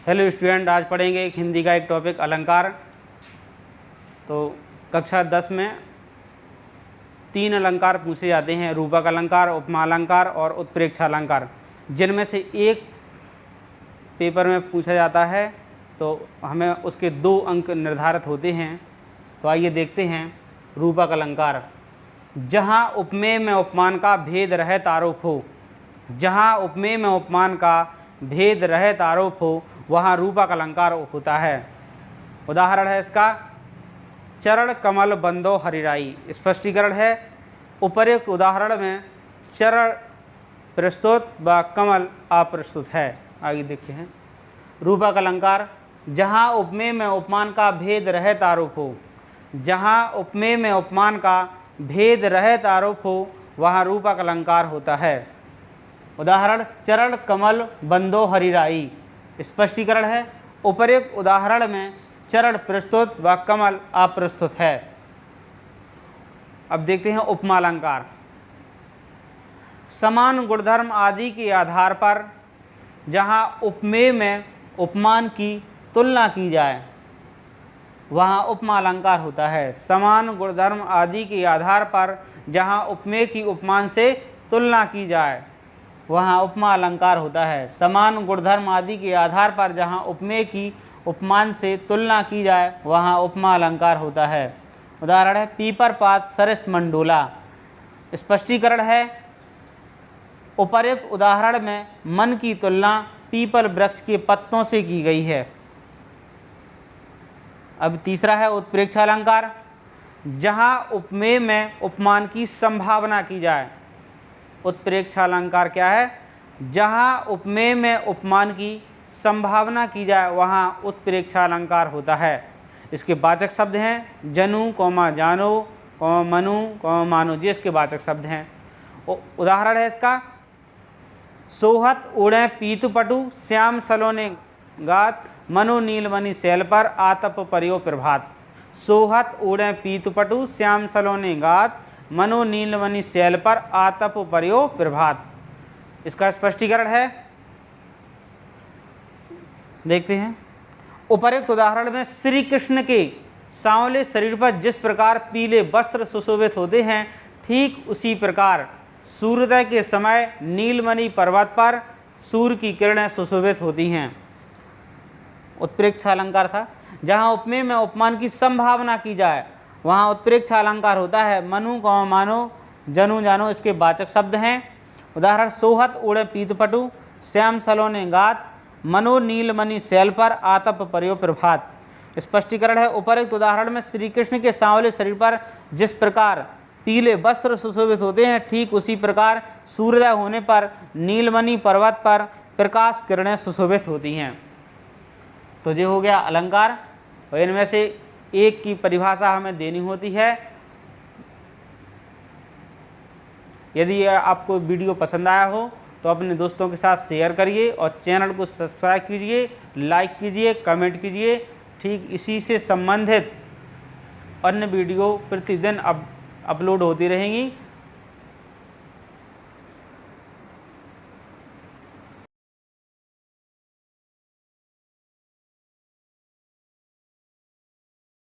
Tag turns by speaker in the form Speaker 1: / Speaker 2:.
Speaker 1: Hello student, आज पढ़ेंगे एक हिंदी का एक टॉपिक अलंकार। तो कक्षा 10 में 3 अलंकार पूछे जाते हैं, रूपक अलंकार, उपमा अलंकार और उत्प्रेक्षा अलंकार, जिनमें से एक पेपर में पूछा जाता है तो हमें उसके 2 अंक निर्धारित होते हैं। तो आइए देखते हैं रूपक अलंकार। जहाँ उपमेय में उपमान का भेद रहित आरोप हो, जहाँ उपमेय में उपमान का भेद रहित आरोप हो वहाँ रूपक अलंकार होता है। उदाहरण है इसका चरण कमल बंदो हरिराई। स्पष्टीकरण है उपर्युक्त उदाहरण में चरण प्रस्तुत व कमल अप्रस्तुत है। आगे देखते हैं रूपक अलंकार। जहाँ उपमेय में उपमान का भेद रहित आरोप हो, जहाँ उपमेय में उपमान का भेद रहित आरोप हो वहाँ रूपक अलंकार होता है। उदाहरण चरण कमल बंदो हरिराई। स्पष्टीकरण है उपर्युक्त उदाहरण में चरण प्रस्तुत व कमल अप्रस्तुत है। अब देखते हैं उपमा अलंकार। समान गुणधर्म आदि के आधार पर जहाँ उपमेय में उपमान की तुलना की जाए वहाँ उपमा अलंकार होता है। समान गुणधर्म आदि के आधार पर जहाँ उपमेय की उपमान से तुलना की जाए वहाँ उपमा अलंकार होता है। समान गुणधर्म आदि के आधार पर जहाँ उपमेय की उपमान से तुलना की जाए वहाँ उपमा अलंकार होता है। उदाहरण है पीपर पात सरिस मंडोला। स्पष्टीकरण है उपर्युक्त उदाहरण में मन की तुलना पीपल वृक्ष के पत्तों से की गई है। अब तीसरा है उत्प्रेक्षा अलंकार। जहाँ उपमेय में उपमान की संभावना की जाए। उत्प्रेक्षा अलंकार क्या है? जहाँ उपमेय में उपमान की संभावना की जाए वहाँ उत्प्रेक्षा अलंकार होता है। इसके वाचक शब्द हैं जनु कौमा जानो कौमा मनु कौमा मानो, ये इसके वाचक शब्द हैं। उदाहरण है इसका सोहत उड़े पीतुपटु श्याम सलोने गात मनु नीलमणि शैल पर आतप परियो प्रभात। सोहत उड़े पीतुपटु श्याम सलोने गात मनो नीलमणि शैल पर आतप परियो प्रभात। इसका स्पष्टीकरण है देखते हैं उपर्युक्त उदाहरण में श्री कृष्ण के सांवले शरीर पर जिस प्रकार पीले वस्त्र सुशोभित होते हैं ठीक उसी प्रकार सूर्योदय के समय नीलमणि पर्वत पर सूर्य की किरणें सुशोभित होती हैं। उत्प्रेक्षा अलंकार था। जहाँ उपमेय में उपमान की संभावना की जाए वहाँ उत्प्रेक्षा अलंकार होता है। मनु कौमा मानो जनु जानो इसके वाचक शब्द हैं। उदाहरण सोहत उड़े पीतपटु श्याम सलोने गात मनो नीलमणि शैल पर आतप परियो प्रभात। स्पष्टीकरण है उपर्युक्त उदाहरण में श्री कृष्ण के सांवले शरीर पर जिस प्रकार पीले वस्त्र सुशोभित होते हैं ठीक उसी प्रकार सूर्योदय होने पर नीलमणि पर्वत पर प्रकाश किरणें सुशोभित होती हैं। तो ये हो गया अलंकार और इनमें से एक की परिभाषा हमें देनी होती है। यदि आपको वीडियो पसंद आया हो तो अपने दोस्तों के साथ शेयर करिए और चैनल को सब्सक्राइब कीजिए, लाइक कीजिए, कमेंट कीजिए। ठीक इसी से संबंधित अन्य वीडियो प्रतिदिन अपलोड होती रहेंगी।